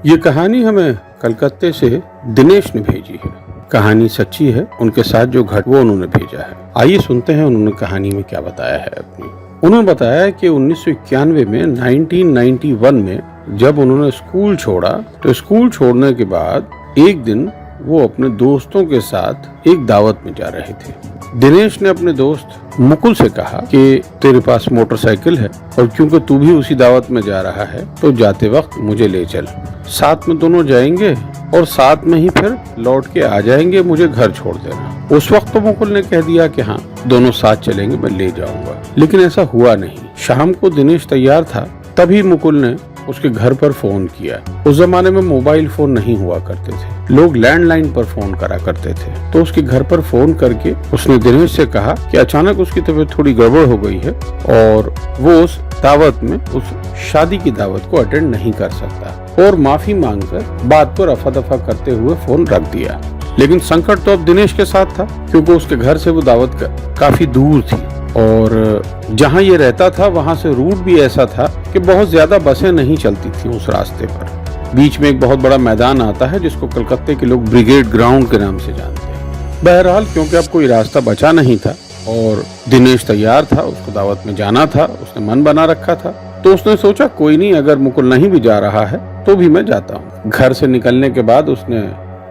ये कहानी हमें कलकत्ते से दिनेश ने भेजी है। कहानी सच्ची है, उनके साथ जो वो उन्होंने भेजा है। आइए सुनते हैं उन्होंने कहानी में क्या बताया है अपनी। उन्होंने बताया कि 1991 में 1991 में जब उन्होंने स्कूल छोड़ा तो स्कूल छोड़ने के बाद एक दिन वो अपने दोस्तों के साथ एक दावत में जा रहे थे। दिनेश ने अपने दोस्त मुकुल से कहा कि तेरे पास मोटरसाइकिल है और क्योंकि तू भी उसी दावत में जा रहा है तो जाते वक्त मुझे ले चल, साथ में दोनों जाएंगे और साथ में ही फिर लौट के आ जाएंगे, मुझे घर छोड़ देना। उस वक्त तो मुकुल ने कह दिया कि हाँ दोनों साथ चलेंगे, मैं ले जाऊंगा। लेकिन ऐसा हुआ नहीं। शाम को दिनेश तैयार था, तभी मुकुल ने उसके घर पर फोन किया। उस जमाने में मोबाइल फोन नहीं हुआ करते थे, लोग लैंडलाइन पर फोन करा करते थे। तो उसके घर पर फोन करके उसने दिनेश से कहा कि अचानक उसकी तबीयत थोड़ी गड़बड़ हो गई है और वो उस दावत में, उस शादी की दावत को अटेंड नहीं कर सकता, और माफी मांगकर बात को रफा दफा करते हुए फोन रख दिया। लेकिन संकट तो अब दिनेश के साथ था, क्योंकि उसके घर से वो दावत काफी दूर थी और जहां ये रहता था वहां से रूट भी ऐसा था कि बहुत ज्यादा बसें नहीं चलती थी उस रास्ते पर। बीच में एक बहुत बड़ा मैदान आता है जिसको कलकत्ते के लोग ब्रिगेड ग्राउंड के नाम से जानते हैं। बहरहाल क्योंकि अब कोई रास्ता बचा नहीं था और दिनेश तैयार था, उसको दावत में जाना था, उसने मन बना रखा था, तो उसने सोचा कोई नहीं, अगर मुकुल नहीं भी जा रहा है तो भी मैं जाता हूँ। घर से निकलने के बाद उसने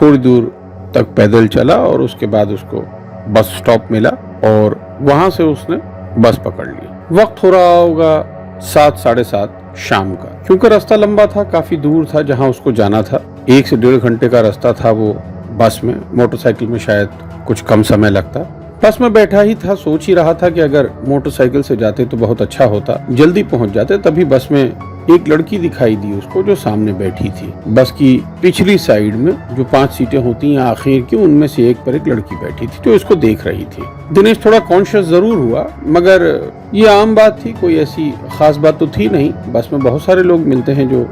थोड़ी दूर तक पैदल चला और उसके बाद उसको बस स्टॉप मिला और वहां से उसने बस पकड़ ली। वक्त हो रहा होगा 7, 7:30 शाम का, क्योंकि रास्ता लंबा था, काफी दूर था जहां उसको जाना था। 1 से 1.5 घंटे का रास्ता था वो बस में। मोटरसाइकिल में शायद कुछ कम समय लगता। बस में बैठा ही था, सोच ही रहा था कि अगर मोटरसाइकिल से जाते तो बहुत अच्छा होता, जल्दी पहुंच जाते। तभी बस में एक लड़की दिखाई दी उसको जो सामने बैठी थी। बस की पिछली साइड में जो 5 सीटें होती हैं आखिर की, उनमें से एक पर एक लड़की बैठी थी जो इसको देख रही थी। दिनेश थोड़ा कॉन्शियस जरूर हुआ, मगर ये आम बात थी, कोई ऐसी खास बात तो थी नहीं। बस में बहुत सारे लोग मिलते हैं जो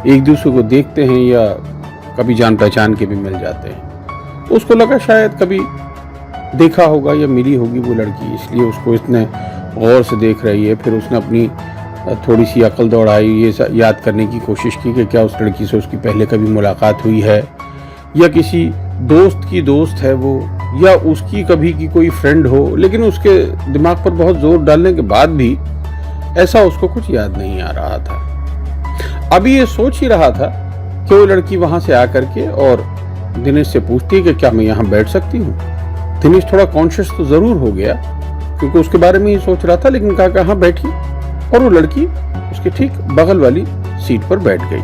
एक दूसरे को देखते हैं या कभी जान पहचान के भी मिल जाते हैं। उसको लगा शायद कभी देखा होगा या मिली होगी वो लड़की, इसलिए उसको इतने गौर से देख रही है। फिर उसने अपनी थोड़ी सी अकल दौड़ाई, ये याद करने की कोशिश की कि क्या उस लड़की से उसकी पहले कभी मुलाकात हुई है या किसी दोस्त की दोस्त है वो, या उसकी कभी की कोई फ्रेंड हो। लेकिन उसके दिमाग पर बहुत जोर डालने के बाद भी ऐसा उसको कुछ याद नहीं आ रहा था। अभी ये सोच ही रहा था कि वो लड़की वहां से आकर के और दिनेश से पूछती है कि क्या मैं यहाँ बैठ सकती हूँ। दिनेश थोड़ा कॉन्शियस तो जरूर हो गया क्योंकि उसके बारे में ही सोच रहा था, लेकिन कहा कहाँ बैठी, और वो लड़की उसके ठीक बगल वाली सीट पर बैठ गई।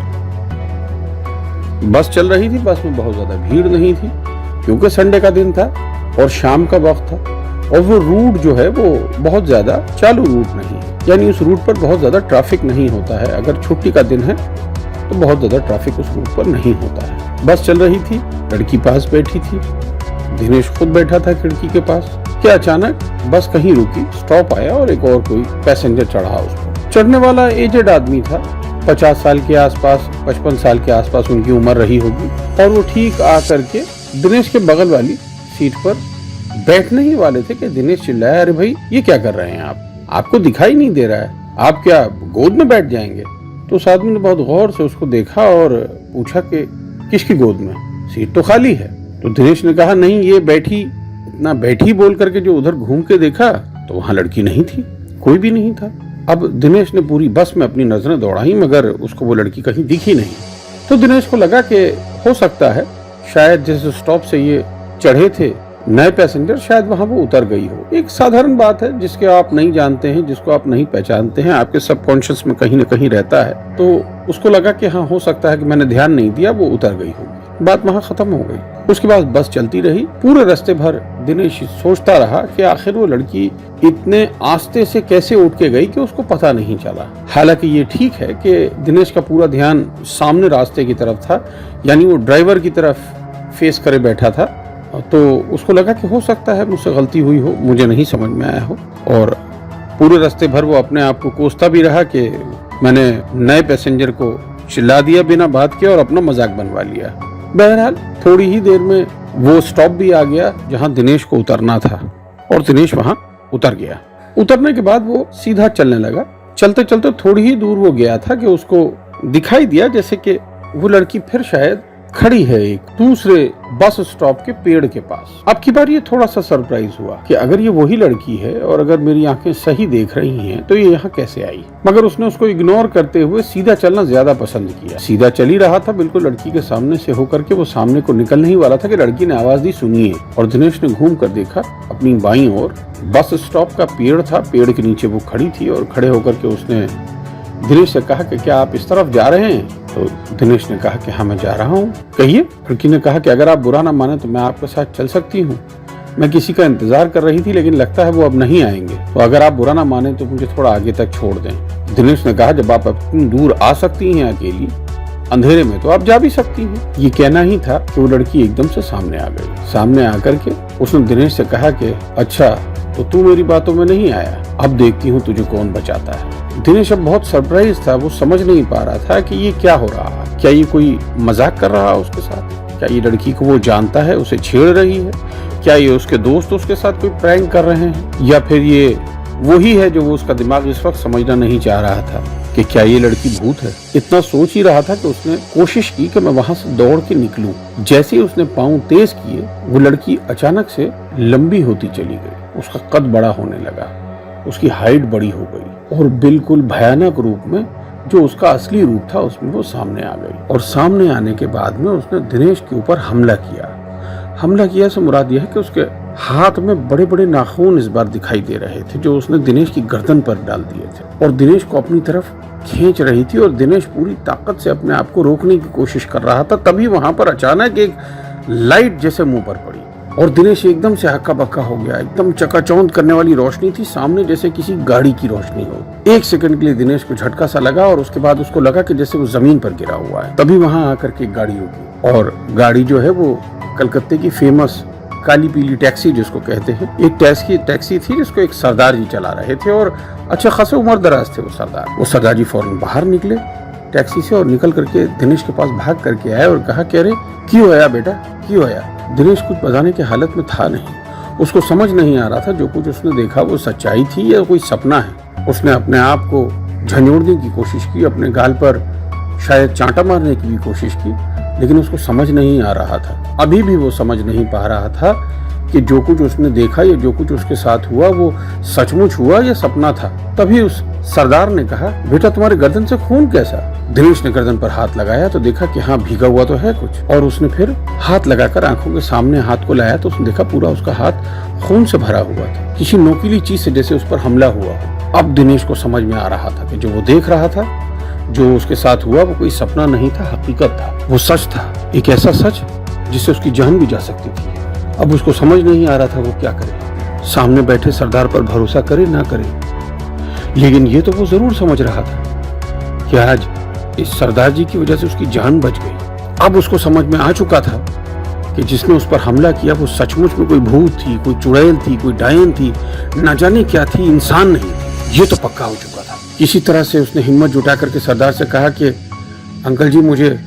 बस चल रही थी, बस में बहुत ज्यादा भीड़ नहीं थी क्योंकि संडे का दिन था और शाम का वक्त था, और वो रूट जो है वो बहुत ज्यादा चालू रूट नहीं है, यानी उस रूट पर बहुत ज्यादा ट्रैफिक नहीं होता है। अगर छुट्टी का दिन है तो बहुत ज्यादा ट्रैफिक उस रूट पर नहीं होता है। बस चल रही थी, लड़की पास बैठी थी, दिनेश खुद बैठा था खिड़की के पास कि अचानक बस कहीं रुकी, स्टॉप आया और एक और कोई पैसेंजर चढ़ा उसको। चढ़ने वाला एजेड आदमी था, 50 साल के आसपास, 55 साल के आसपास उनकी उम्र रही होगी, और वो ठीक आ करके दिनेश के बगल वाली सीट पर बैठने ही वाले थे कि दिनेश चिल्लाया, अरे भाई ये क्या कर रहे हैं आप, आपको दिखाई नहीं दे रहा है, आप क्या गोद में बैठ जाएंगे। तो उस आदमी ने बहुत गौर से उसको देखा और पूछा कि किसकी गोद में, सीट तो खाली है। तो दिनेश ने कहा नहीं, ये बैठी, इतना बैठी बोल करके जो उधर घूम के देखा तो वहां लड़की नहीं थी, कोई भी नहीं था। अब दिनेश ने पूरी बस में अपनी नजरें दौड़ाई मगर उसको वो लड़की कहीं दिखी नहीं। तो दिनेश को लगा कि हो सकता है शायद जिस स्टॉप से ये चढ़े थे नए पैसेंजर, शायद वहां वो उतर गई हो। एक साधारण बात है, जिसके आप नहीं जानते हैं, जिसको आप नहीं पहचानते हैं, आपके सबकॉन्शियस में कहीं न कहीं रहता है। तो उसको लगा कि हाँ हो सकता है कि मैंने ध्यान नहीं दिया, वो उतर गई होगी। बात वहां खत्म हो गई। उसके बाद बस चलती रही। पूरे रास्ते भर दिनेश सोचता रहा कि आखिर वो लड़की इतने आस्ते से कैसे उठ के गई कि उसको पता नहीं चला। हालांकि ये ठीक है कि दिनेश का पूरा ध्यान सामने रास्ते की तरफ था, यानी वो ड्राइवर की तरफ फेस करे बैठा था। तो उसको लगा कि हो सकता है मुझसे गलती हुई हो, मुझे नहीं समझ में आया हो। और पूरे रास्ते भर वो अपने आप को कोसता भी रहा कि मैंने नए पैसेंजर को चिल्ला दिया बिना बात के और अपना मजाक बनवा लिया। बहरहाल थोड़ी ही देर में वो स्टॉप भी आ गया जहां दिनेश को उतरना था, और दिनेश वहां उतर गया। उतरने के बाद वो सीधा चलने लगा। चलते चलते थोड़ी ही दूर वो गया था कि उसको दिखाई दिया जैसे कि वो लड़की फिर शायद खड़ी है एक दूसरे बस स्टॉप के पेड़ के पास। अब की बार ये थोड़ा सा सरप्राइज हुआ कि अगर ये वही लड़की है और अगर मेरी आंखें सही देख रही हैं तो ये यहाँ कैसे आई। मगर उसने उसको इग्नोर करते हुए सीधा चलना ज्यादा पसंद किया। सीधा चल ही रहा था, बिल्कुल लड़की के सामने से होकर के वो सामने को निकलने ही वाला था कि लड़की ने आवाज दी, सुनिए। और दिनेश ने घूम कर देखा अपनी बाईं ओर बस स्टॉप का पेड़ था, पेड़ के नीचे वो खड़ी थी और खड़े होकर के उसने दिनेश से कहा कि क्या आप इस तरफ जा रहे हैं? तो दिनेश ने कहा कि हाँ मैं जा रहा हूँ। कहिए। लड़की ने कहा कि अगर आप बुरा ना माने तो मैं आपके साथ चल सकती हूँ। मैं किसी का इंतजार कर रही थी लेकिन लगता है वो अब नहीं आएंगे, तो अगर आप बुरा ना माने तो मुझे थोड़ा आगे तक छोड़ दें। दिनेश ने कहा जब आप इतनी दूर आ सकती हैं अकेली अंधेरे में तो आप जा भी सकती हैं। ये कहना ही था कि वो लड़की एकदम से सामने आ गई। सामने आकर के उसने दिनेश से कहा कि अच्छा तो तू मेरी बातों में नहीं आया, अब देखती हूँ तुझे कौन बचाता है। दिनेश अब बहुत सरप्राइज था, वो समझ नहीं पा रहा था कि ये क्या हो रहा है। क्या ये कोई मजाक कर रहा है उसके साथ? क्या ये लड़की को वो जानता है, उसे छेड़ रही है? क्या ये उसके दोस्त उसके साथ कोई प्रैंक कर रहे हैं? या फिर ये वही है जो वो उसका दिमाग इस वक्त समझना नहीं चाह रहा था कि क्या ये लड़की भूत है? इतना सोच ही रहा था कि उसने कोशिश की कि मैं वहां से दौड़ के निकलूं। जैसे ही उसने पांव तेज किए वो लड़की अचानक से लंबी होती चली गई। उसका कद बड़ा होने लगा, उसकी हाइट बड़ी हो गई और बिल्कुल भयानक रूप में जो उसका असली रूप था उसमें वो सामने आ गई। और सामने आने के बाद में उसने दिनेश के ऊपर हमला किया। हमला किया से मुराद यह है कि उसके हाथ में बड़े बड़े नाखून इस बार दिखाई दे रहे थे जो उसने दिनेश की गर्दन पर डाल दिए थे और दिनेश को अपनी तरफ खींच रही थी और दिनेश पूरी ताकत से अपने आप को रोकने की कोशिश कर रहा था। तभी वहां पर अचानक एक लाइट जैसे मुंह पर पड़ी और दिनेश एकदम से हक्का बक्का हो गया। एकदम चकाचौंध करने वाली रोशनी थी सामने, जैसे किसी गाड़ी की रोशनी हो। एक सेकंड के लिए दिनेश को झटका सा लगा और उसके बाद उसको लगा कि जैसे वो जमीन पर गिरा हुआ है। तभी वहां आकर के एक गाड़ी होगी और गाड़ी जो है वो कलकत्ते की फेमस काली पीली टैक्सी जिसको कहते हैं, एक टैक्सी थी जिसको एक सरदार जी चला रहे थे और अच्छा खासे उम्र दराज थे वो सरदार। वो सरदार जी फौरन बाहर निकले टैक्सी से और निकल करके दिनेश के पास भाग करके आए और कहा कि अरे क्यों आया बेटा, क्यों आया? दिनेश कुछ बताने की हालत में था नहीं। उसको समझ नहीं आ रहा था जो कुछ उसने देखा वो सच्चाई थी या कोई सपना है। उसने अपने आप को झंझोड़ने की कोशिश की, अपने गाल पर शायद चांटा मारने की भी कोशिश की, लेकिन उसको समझ नहीं आ रहा था। अभी भी वो समझ नहीं पा रहा था कि जो कुछ उसने देखा या जो कुछ उसके साथ हुआ वो सचमुच हुआ या सपना था। तभी उस सरदार ने कहा, बेटा तुम्हारे गर्दन से खून कैसा? दिनेश ने गर्दन पर हाथ लगाया तो देखा कि हाँ भीगा हुआ तो है कुछ, और उसने फिर हाथ लगाकर आंखों के सामने हाथ को लाया तो उसने देखा पूरा उसका हाथ खून से भरा हुआ था, किसी नोकीली चीज से जैसे उस पर हमला हुआ। अब दिनेश को समझ में आ रहा था कि जो वो देख रहा था, जो उसके साथ हुआ वो कोई सपना नहीं था, हकीकत था, वो सच था। एक ऐसा सच जिससे उसकी जान भी जा सकती थी। अब उसको समझ नहीं आ रहा था वो क्या करे, सामने बैठे सरदार पर भरोसा करे ना करे। लेकिन ये तो वो जरूर समझ रहा था कि आज इस सरदार जी की वजह से उसकी जान बच गई। अब उसको समझ में आ चुका था कि जिसने उस पर हमला किया वो सचमुच में कोई भूत थी, कोई चुड़ैल थी, कोई डायन थी, ना जाने क्या थी, इंसान नहीं थी। ये तो पक्का हो चुका था। किसी तरह से उसने हिम्मत जुटा करके सरदार से कहा कि अंकल जी मुझे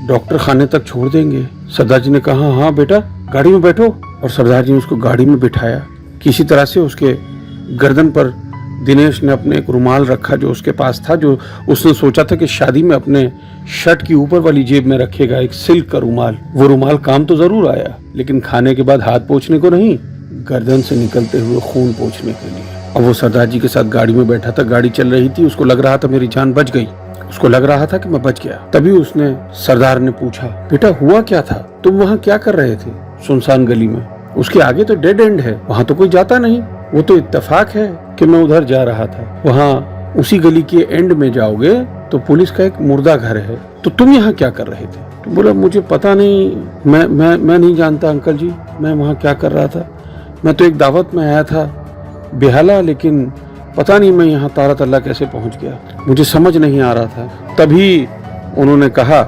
डॉक्टर खाने तक छोड़ देंगे? सरदार जी ने कहा हाँ बेटा गाड़ी में बैठो, और सरदार जी ने उसको गाड़ी में बिठाया। किसी तरह से उसके गर्दन पर दिनेश ने अपने एक रुमाल रखा जो उसके पास था, जो उसने सोचा था कि शादी में अपने शर्ट की ऊपर वाली जेब में रखेगा, एक सिल्क का रुमाल। वो रुमाल काम तो जरूर आया लेकिन खाने के बाद हाथ पोंछने को नहीं, गर्दन से निकलते हुए खून पोंछने के लिए। अब वो सरदार जी के साथ गाड़ी में बैठा था, गाड़ी चल रही थी, उसको लग रहा था मेरी जान बच गई, उसको लग रहा था कि मैं बच गया। तभी उसने सरदार ने पूछा, बेटा हुआ क्या था, तुम वहाँ क्या कर रहे थे सुनसान गली में? उसके आगे तो डेड एंड है, वहाँ तो कोई जाता नहीं। वो तो इत्तेफाक है कि मैं उधर जा रहा था, वहाँ उसी गली के एंड में जाओगे तो पुलिस का एक मुर्दा घर है, तो तुम यहाँ क्या कर रहे थे? तो बोला मुझे पता नहीं, मैं नहीं जानता अंकल जी, मैं वहाँ क्या कर रहा था। मैं तो एक दावत में आया था बेहाला, लेकिन पता नहीं मैं यहाँ तारत अल्लाह कैसे पहुँच गया, मुझे समझ नहीं आ रहा था। तभी उन्होंने कहा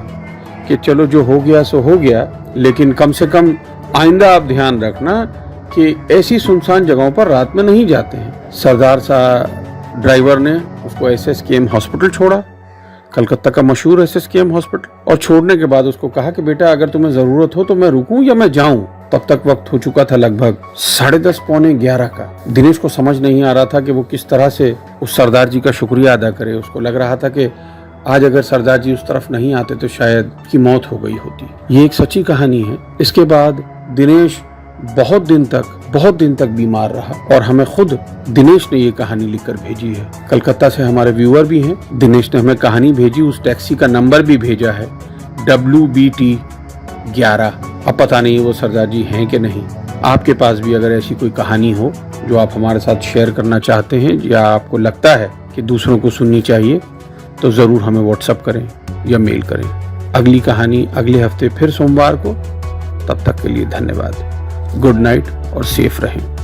कि चलो जो हो गया सो हो गया, लेकिन कम से कम आइंदा आप ध्यान रखना कि ऐसी सुनसान जगहों पर रात में नहीं जाते हैं। सरदार सा ड्राइवर ने उसको SSKM हॉस्पिटल छोड़ा, कलकत्ता का मशहूर SSKM हॉस्पिटल, और छोड़ने के बाद उसको कहा कि बेटा अगर तुम्हें जरूरत हो तो मैं रुकूं या मैं जाऊं। तब तक वक्त हो चुका था लगभग 10:30 पौने 11 का। दिनेश को समझ नहीं आ रहा था कि वो किस तरह से उस सरदार जी का शुक्रिया अदा करे। उसको लग रहा था कि आज अगर सरदार जी उस तरफ नहीं आते तो शायद की मौत हो गई होती। ये एक सच्ची कहानी है। इसके बाद दिनेश बहुत दिन तक बीमार रहा और हमें खुद दिनेश ने ये कहानी लिखकर भेजी है। कलकत्ता से हमारे व्यूअर भी हैं। दिनेश ने हमें कहानी भेजी, उस टैक्सी का नंबर भी भेजा है WBT11। अब पता नहीं वो सरदार जी हैं कि नहीं। आपके पास भी अगर ऐसी कोई कहानी हो जो आप हमारे साथ शेयर करना चाहते हैं या आपको लगता है कि दूसरों को सुननी चाहिए तो ज़रूर हमें व्हाट्सएप करें या मेल करें। अगली कहानी अगले हफ्ते फिर सोमवार को। तब तक के लिए धन्यवाद। गुड नाइट और सेफ रहें।